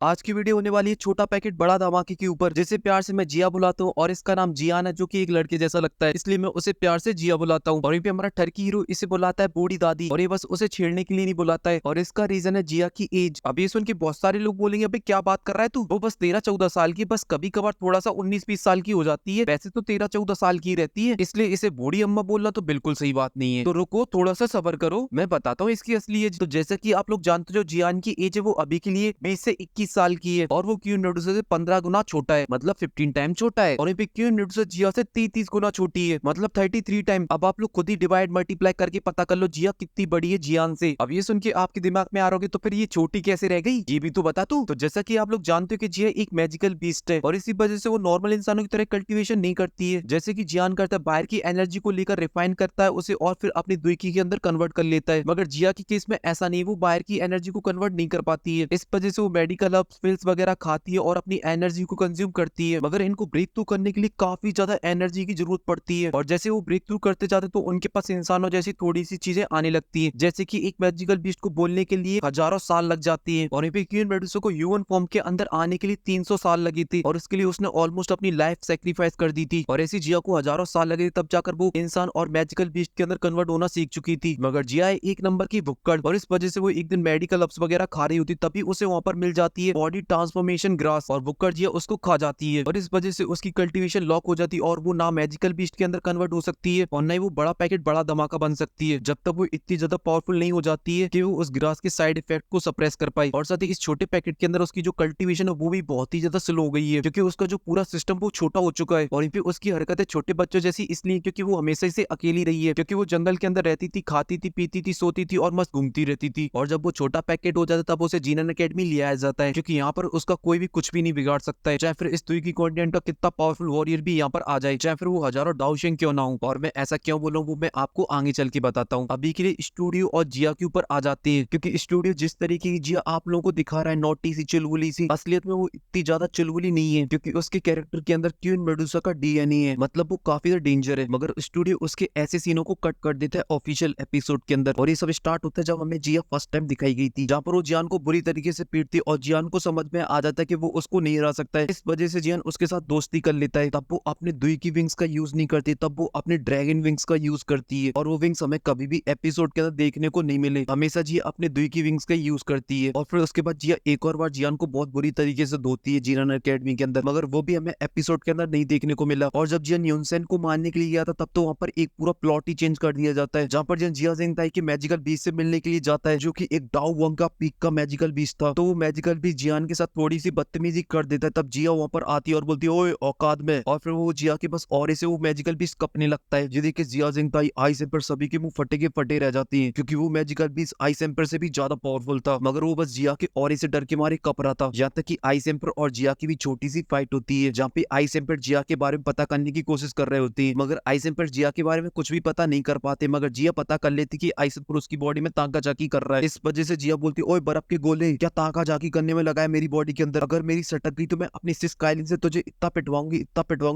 आज की वीडियो होने वाली है छोटा पैकेट बड़ा धमाके के ऊपर, जिसे प्यार से मैं जिया बुलाता हूँ और इसका नाम जियान है, जो कि एक लड़के जैसा लगता है, इसलिए मैं उसे प्यार से जिया बुलाता हूँ। और यहीं पे हमारा टर्की हीरो इसे बुलाता है बूढ़ी दादी, और ये बस उसे छेड़ने के लिए नहीं बुलाता है, और इसका रीजन है जिया की एज। अब ये सुन के बहुत सारे लोग बोलेंगे अबे क्या बात कर रहा है तू, वो बस 13-14 साल की, बस कभी कभार थोड़ा सा 19-20 साल की हो जाती है, वैसे तो 13-14 साल की रहती है, इसलिए इसे बूढ़ी अम्मा बोलना तो बिल्कुल सही बात नहीं है। तो रुको, थोड़ा सा सबर करो, मैं बताता हूँ इसकी असली एज। तो जैसा कि आप लोग जानते हो, जियान की एज है वो अभी के लिए 20 से 21 साल की है, और वो क्यून मेडुसा से 15 गुना छोटा है, मतलब 15 टाइम छोटा है। और यहाँ पे क्यून मेडुसा जिया से 33 गुना छोटी है, मतलब 33 टाइम। अब आप लोग खुद ही डिवाइड मल्टीप्लाई करके पता कर लो जिया कितनी बड़ी है जियान से। अब ये सुन के आपके दिमाग में आ रहोगे तो फिर ये छोटी कैसे रह गई, ये भी तो बता तू। तो जैसा कि आप लोग जानते हो कि जिया एक मैजिकल बीस्ट है, और इसी वजह से वो नॉर्मल इंसानों की तरह कल्टीवेशन नहीं करती है, जैसे कि जियान करता है। बाहर की एनर्जी को लेकर रिफाइन करता है उसे, और फिर अपनी दुईकी के अंदर कन्वर्ट कर लेता है। मगर जिया की केस में ऐसा नहीं, वो बाहर की एनर्जी को कन्वर्ट नहीं कर पाती है, इस वजह से वो मेडिकल हर्ब्स पिल्स वगैरह खाती है और अपनी एनर्जी को कंज्यूम करती है। मगर इनको ब्रेक थ्रू करने के लिए काफी ज्यादा एनर्जी की जरूरत पड़ती है, और जैसे वो ब्रेक थ्रू करते जाते तो उनके पास इंसानों जैसी थोड़ी सी चीजें आने लगती है, जैसे कि एक मैजिकल बीस्ट को बोलने के लिए हजारों साल लग जाती है, और क्वीन मेडुसा को ह्यूमन फॉर्म के अंदर आने के लिए 300 साल लगी थी, और इसके लिए उसने ऑलमोस्ट अपनी लाइफ सेक्रीफाइस कर दी थी। और ऐसी जिया को हजारों साल लगे तब जाकर वो इंसान और मैजिकल बीस्ट के अंदर कन्वर्ट होना सीख चुकी थी। मगर जिया है एक नंबर की भुक्कड़, और इस वजह से वो एक दिन मेडिकल हर्ब्स वगैरह खा रही होती, तभी उसे वहां पर मिल जाती है बॉडी ट्रांसफॉर्मेशन ग्रास, और भुक्कड़ जिया उसको खा जाती है, और इस वजह से उसकी कल्टीवेशन लॉक हो जाती है, और वो ना मैजिकल बीस्ट के अंदर कन्वर्ट हो सकती है, और ना ही वो बड़ा पैकेट बड़ा धमाका बन सकती है, जब तक वो इतनी ज्यादा पावरफुल नहीं हो जाती है कि वो उस ग्रास के साइड इफेक्ट को सप्रेस कर पाए। और साथ ही इस छोटे पैकेट के अंदर उसकी जो कल्टीवेशन है वो भी बहुत ही ज्यादा स्लो हो गई है, क्योंकि उसका जो पूरा सिस्टम वो छोटा हो चुका है, और इन पे उसकी हरकतें छोटे बच्चों जैसी इसलिए क्योंकि वो हमेशा से अकेली रही है, क्योंकि वो जंगल के अंदर रहती थी, खाती थी, पीती थी, सोती थी और मस्त घूमती रहती थी। और जब वो छोटा पैकेट हो जाता तब उसे जीनन अकेडमी ले आया जाता है, क्योंकि यहाँ पर उसका कोई भी कुछ भी नहीं बिगाड़ सकता है, चाहे फिर इस दुई की कॉन्टिनेंट का कितना पावरफुल वॉरियर भी यहाँ पर आ जाए, चाहे फिर वो हजारों डाउशिंग क्यों ना हो। और मैं ऐसा क्यों बोलूँ वो मैं आपको आगे चल के बताता हूँ। अभी के लिए स्टूडियो और जिया के ऊपर आ जाते हैं, क्योंकि स्टूडियो जिस तरीके की जिया आप लोगों को दिखा रहा है, नोटी सी, चुलबुली सी, असलियत में वो इतनी ज्यादा चुलबुली नहीं है, क्योंकि उसके कैरेक्टर के अंदर क्वीन मेडुसा का डीएनए है, मतलब वो काफी ज्यादा डेंजर है। मगर स्टूडियो उसके ऐसे सीनों को कट कर देता है ऑफिशियल एपिसोड के अंदर, और ये सब स्टार्ट होता है जब हमें जिया फर्स्ट टाइम दिखाई गई थी, जहाँ पर वो जियान को बुरी तरीके से पीटती, और जियान को समझ में आ जाता है कि वो उसको नहीं हरा सकता है, इस वजह से जियान उसके साथ दोस्ती कर लेता है। तब वो अपने दुई की विंग्स का यूज नहीं करती, तब वो अपने ड्रैगन विंग्स का यूज करती है, और वो विंग्स हमें कभी भी एपिसोड के अंदर देखने को नहीं मिले, हमेशा जिया अपने दुई की विंग्स का यूज करती है। और फिर उसके बाद जिया एक और बार जियान को बहुत बुरी तरीके से धोती है जीनन अकेडमी के अंदर, मगर वो भी हमें एपिसोड के अंदर नहीं देखने को मिला। और जब जियान यूनसेन को मारने के लिए गया था तब तो वहां पर एक पूरा प्लॉट ही चेंज कर दिया जाता है, जहां पर जिया जिंगताई के मैजिकल बीस्ट से मिलने के लिए जाता है, जो कि एक डाउ वंग का पीक का मैजिकल बीस्ट था। तो वो मैजिकल बीस्ट जियान के साथ थोड़ी सी बदतमीजी कर देता है, तब जिया वहां पर आती है और बोलती है ओए औकात में, और फिर वो जिया के बस और से वो मैजिकल बीस्ट कपने लगता है, जिससे कि जिया जिंगताई आइस एम्पर सभी के मुंह फटे के फटे रह जाती हैं, क्योंकि वो मैजिकल बीस्ट आइस एम्पर से भी ज्यादा पावरफुल था, मगर वो बस जिया के और से डर के मारे कप रहा था। यहाँ तक कि आइस एम्पर और जिया की भी छोटी सी फाइट होती है, जहाँ पे आइस एम्पर जिया के बारे में पता करने की कोशिश कर रहे होती है, मगर आइस एम्पर जिया के बारे में कुछ भी पता नहीं कर पाते, मगर जिया पता कर लेती कि आइस एम्पर उसकी बॉडी में ताका झाकी कर रहा है। इस वजह से जिया बोलती ओए बर्फ के गोले क्या ताका झाकी करने में लगा है मेरी बॉडी के अंदर, अगर मेरी सटक गई तो मैं अपनी सिस काइलिन से तुझे इतना पिटवाऊंगी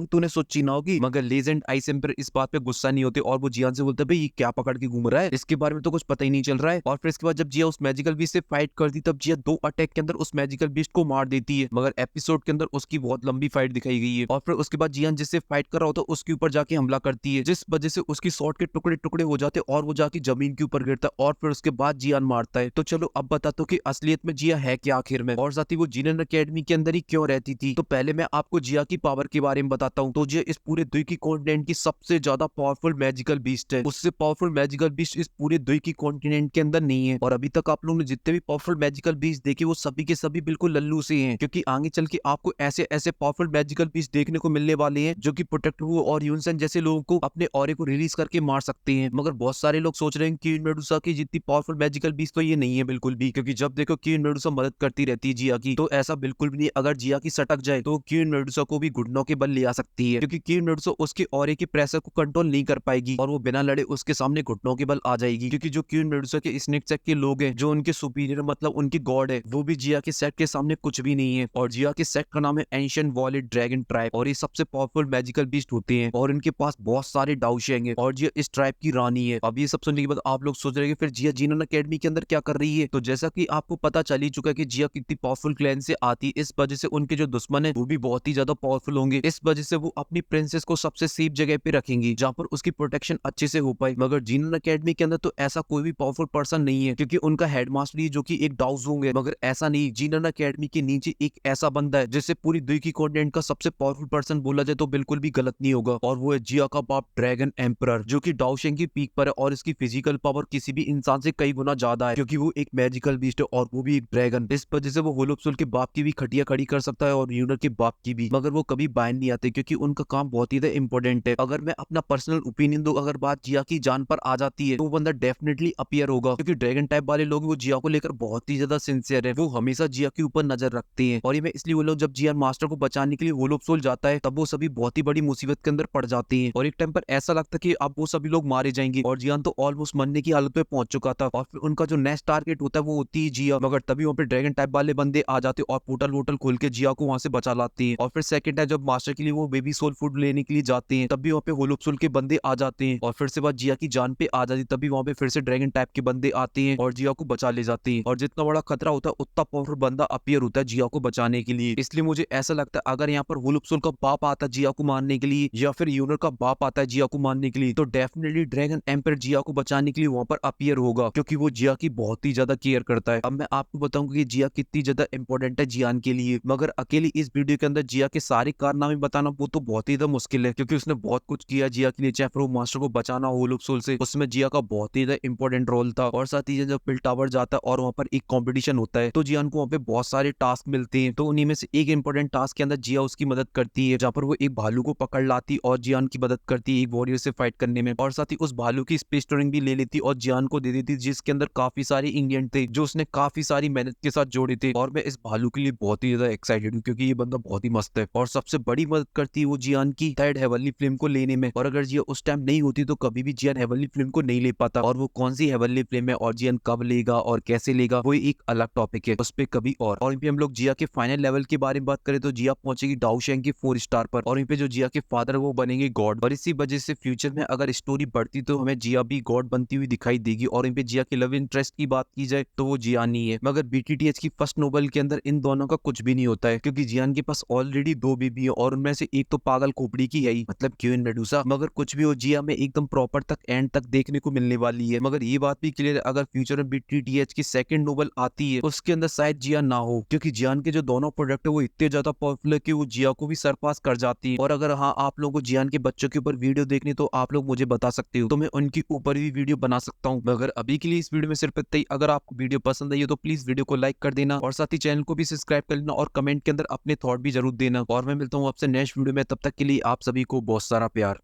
तूने सोची ना होगी। मगर लेजेंड आइस एम्पर इस बात पे गुस्सा नहीं होते, और वो जियान से बोलते भाई ये क्या पकड़ के घूम रहा है, इसके बारे में तो कुछ पता ही नहीं चल रहा है। और फिर इसके बाद जब जिया उस मैजिकल बीस्ट से फाइट करती तब जिया 2 अटैक के अंदर उस मैजिकल बीस्ट को मार देती है, मगर एपिसोड के अंदर उसकी बहुत लंबी फाइट दिखाई गई है। और फिर उसके बाद जियान जिससे फाइट कर रहा होता है उसके ऊपर जाके हमला करती है, जिस वजह से उसकी शॉट के टुकड़े टुकड़े हो जाते और वो जाके जमीन के ऊपर गिरता है, और फिर उसके बाद जियान मारता है। तो चलो अब बता दो कि असलियत में जिया है क्या आखिर में, और साथ ही वो जीनन अकेडमी के अंदर ही क्यों रहती थी। तो पहले मैं आपको जिया की पावर के बारे में बताता हूँ। तो जिया इस पूरे द्वीप की कॉन्टिनेंट की सबसे ज्यादा पावरफुल मैजिकल बीस्ट है, उससे पावरफुल मैजिकल बीस्ट इस पूरे द्वीप की कॉन्टिनेंट के अंदर नहीं है। और अभी तक आप लोगों ने जितने भी पावरफुल मैजिकल बीस्ट देखे वो सभी के सभी बिल्कुल लल्लू से हैं, क्योंकि आगे चल के आपको ऐसे ऐसे पावरफुल मैजिकल बीस्ट देखने को मिलने वाले हैं जो कि प्रोटेक्टर वो और यूनसन जैसे लोगों को अपने ऑरे को रिलीज करके मार सकते हैं। मगर बहुत सारे लोग सोच रहे हैं कि मेडुसा की जितनी पावरफुल मैजिकल बीस्ट तो ये नहीं है बिल्कुल भी, क्योंकि जब देखो क्वीन मेडुसा मदद करती रहती है जिया की, तो ऐसा बिल्कुल भी नहीं। अगर जिया की सटक जाए तो क्वीन मेडुसा को भी घुटनों के बल ले आ सकती है, क्योंकि क्वीन मेडुसा उसके ऑरे के प्रेशर को कंट्रोल नहीं कर पाएगी, और वो बिना लड़े उसके सामने घुटनों के बल आ जाएगी। क्योंकि जो क्वीन मेडुसा के स्नेक सेक्ट के लोग हैं, जो उनके सुपीरियर मतलब उनके गॉड है, वो भी जिया के सेट के सामने कुछ भी नहीं है। और जिया के सेट का नाम है एंशिएंट वॉलेट ड्रैगन ट्राइब, और ये सबसे पावरफुल मैजिकल बीस्ट होते हैं, और इनके पास बहुत सारे डाउशेंग है, और जिया इस ट्राइब की रानी है। अब ये सब सुनने के बाद आप लोग सोच रहे हैं कि फिर जिया जीनन अकेडमी के अंदर क्या कर रही है। तो जैसा कि आपको पता चल ही चुका है कि जिया कितनी ही पावरफुल क्लैन से आती है, इस वजह से उनके जो दुश्मन है वो भी बहुत ही ज्यादा पावरफुल होंगे। इस वजह से वो अपनी प्रिंसेस को सबसे सेफ जगह पे रखेंगी जहाँ पर उसकी प्रोटेक्शन अच्छे से हो पाए। मगर जीनन अकेडमी के अंदर तो ऐसा कोई भी पावरफुल पर्सन नहीं है, क्योंकि उनका हेडमास्टर ही जो कि एक डाउजोंग है। मगर ऐसा नहीं, जीनन अकेडमी के नीचे एक ऐसा बंदा है जिसे पूरी दुई की कॉन्टिनेंट का सबसे पावरफुल पर्सन बोला जाए तो बिल्कुल भी गलत नहीं होगा, और वो है जिया का बाप ड्रैगन एम्परर, जो कि डाओशेंग की पीक पर है और इसकी फिजिकल पावर किसी भी इंसान से कई गुना ज्यादा है, क्योंकि वो एक मैजिकल बीस्ट है और वो भी एक ड्रैगन। इस वजह से वो होलोप्सुल के बाप की भी खटिया खड़ी कर सकता है और यूनर के बाप की भी, मगर वो कभी बाहर नहीं आते क्योंकि उनका काम बहुत ही ज्यादा इंपॉर्टेंट है। अगर मैं अपना पर्सनल ओपिनियन दूं, अगर बात जिया की जान पर आ जाती है तो वो बंदा डेफिनेटली अपीयर होगा, क्योंकि ड्रैगन टाइप वाले लोग वो जिया को लेकर बहुत ही ज्यादा सिंसियर है। वो हमेशा जिया के ऊपर नजर रखते हैं, और ये मैं इसलिए बोल रहा हूं, जब जिया मास्टर को बचाने के लिए होलोप्सुल जाता है तब वो सभी बहुत ही बड़ी मुसीबत के अंदर पड़ जाते हैं, और एक टाइम पर ऐसा लगता है कि अब वो सभी लोग मारे जाएंगे, और जियान तो ऑलमोस्ट मरने की हालत में पहुंच चुका था। और फिर उनका जो नेक्स्ट टारगेट होता है वो होती है जिया, मगर तभी वहाँ पे ड्रैगन टाइप वाले बंदे आ जाते और पोर्टल वोटल खोल के जिया को वहां से बचा लाते हैं। और फिर सेकंड टाइम जब मास्टर के लिए वो बेबी सोल फूड लेने के लिए जाते हैं तब भी वहाँ पे होलोप्सुल के बंदे आ जाते हैं, और फिर से बात जिया की जान पे आ जाती, तभी वहाँ पे फिर से ड्रैगन टाइप के बंदे आते हैं और जिया को बचा ले जाते हैं। और जितना बड़ा खतरा होता है उतना पावरफुल बंदा अपीयर होता है जिया को बचाने के लिए। इसलिए मुझे ऐसा लगता है अगर यहाँ पर होलोप्सुल का बाप आता है जिया को मारने के लिए, या फिर यूनर का बाप आता है जिया को मारने के लिए, तो डेफिनेटली ड्रैगन एम्पायर जिया को बचाने के लिए वहां पर अपीयर होगा, क्योंकि वो जिया की बहुत ही ज्यादा केयर करता है। अब मैं आपको बताऊंगा कि जिया कितनी ज्यादा इंपॉर्टेंट है जियान के लिए, मगर अकेली इस वीडियो के अंदर जिया के सारे कारनामे बताना वो तो बहुत ही ज्यादा मुश्किल है, क्योंकि उसने बहुत कुछ किया जिया के लिए, चाहे फिर वो मास्टर को बचाना हो होलोप्सुल से, उसमें जिया का बहुत ही ज्यादा इंपॉर्टेंट रोल था। और साथ ही जब पिल टावर जाता है और वहां पर एक कॉम्पिटिशन होता है तो जियान को वहाँ पे बहुत सारे टास्क मिलते हैं, तो उन्हीं में से एक इंपॉर्टेंट टास्क के अंदर जिया उसकी मदद करती है, जहाँ पर वो एक भालू को पकड़ लाती और जियान की मदद करती है एक वॉरियर से फाइट करने में, और साथ ही उस भालू की स्पेस टूरिंग भी ले लेती और जियान को दे देती, जिसके अंदर काफी सारे इंग्रेडिएंट थे जो उसने काफी सारी मेहनत के साथ जोड़े थे। और मैं इस भालू के लिए बहुत ही ज्यादा एक्साइटेड हूँ, क्योंकि ये बंदा बहुत ही मस्त है। और सबसे बड़ी मदद करती है वो जियान की थर्ड हेवनली फ्लेम को लेने में, और अगर जिया उस टाइम नहीं होती तो कभी भी जियान हेवनली फ्लेम को नहीं ले पाता, और वो कौन सी हेवनली फ्लेम है और जियान कब लेगा और कैसे लेगा वो एक अलग टॉपिक है, उस पर कभी और वहीं पे हम लोग जिया के फाइनल लेवल के बारे में बात करें तो जिया पहुंचेगी डाओशेंग के 4 स्टार पर, और वहीं पे जो जिया के फादर वो बनेंगे गॉड, और इसी वजह से फ्यूचर में अगर स्टोरी बढ़ती तो हमें जिया भी गॉड बनती हुई दिखाई देगी। और वहीं पे जिया के लव इंटरेस्ट की बात की जाए तो वो जियान ही है, मगर बीटीटीएच की फर्स्ट नोवेल के अंदर इन दोनों का कुछ भी नहीं होता है, क्योंकि जियान के पास ऑलरेडी 2 बेबी है और उनमें से एक तो पागल खोपड़ी की है ही, मतलब क्यून मेडुसा। मगर कुछ भी हो जिया में एकदम प्रॉपर तक एंड तक देखने को मिलने वाली है। मगर ये बात भी क्लियर है अगर फ्यूचर में बीटीटीएच की सेकंड नोवेल आती है उसके अंदर शायद जिया ना हो, क्योंकि जियान के जो दोनों प्रोडक्ट है वो इतने ज्यादा पावरफुल है कि वो जिया को भी सरपास कर जाती है। और अगर हाँ आप लोगों को जियान के बच्चों के ऊपर वीडियो देखनी तो आप लोग मुझे बता सकते हो, तो मैं उनके ऊपर भी वीडियो बना सकता हूँ। मगर अभी के लिए इस वीडियो में सिर्फ इतना ही। अगर आपको वीडियो पसंद आई हो तो प्लीज वीडियो को लाइक कर देना और साथ ही चैनल को भी सब्सक्राइब कर लेना और कमेंट के अंदर अपने थॉट भी जरूर देना। और मैं मिलता हूँ आपसे नेक्स्ट वीडियो में, तब तक के लिए आप सभी को बहुत सारा प्यार।